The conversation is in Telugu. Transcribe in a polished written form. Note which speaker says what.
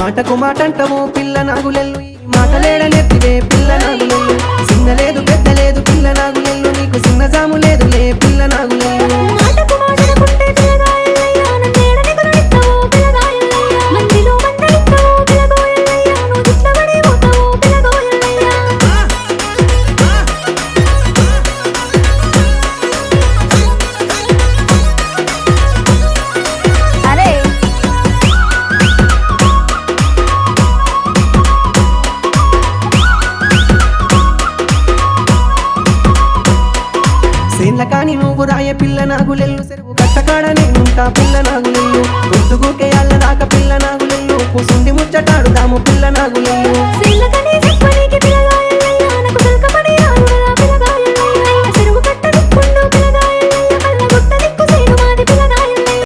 Speaker 1: మాటకు మాటంటవు పిల్ల నాగులెల్లు ఈ మాటలేడనెత్తివే పిల్ల నాగులెల్లు చిన్న లేదు పెద్ద లేదు పిల్ల నాగులెల్లు నీకు చిన్న జాము లేదులే పిల్ల నాగులెల్లు
Speaker 2: మాటకు మాటనుకుంటే పిల్లగాయల్లయ్యా నన్నేడని కొనిస్తావు పిల్లగాయల్లయ్యా మందిలో మందలిస్తావు పిల్లగాయల్లయ్యా నువ్వు దిట్లబడి పోతావు పిల్లగాయల్లయ్యా అరే
Speaker 1: సేన్ల కాని నువ్వు రాయ పిల్ల నాగులెల్లు చెరువు కట్టకాడ నేనుంటా పిల్ల నాగులెల్లు గుర్తుగుకే అల్ల దాకా పిల్ల నాగులెల్లు కూసుండి ముచ్చటాడుదాము పిల్ల నాగులెల్లు
Speaker 2: సిల్లకని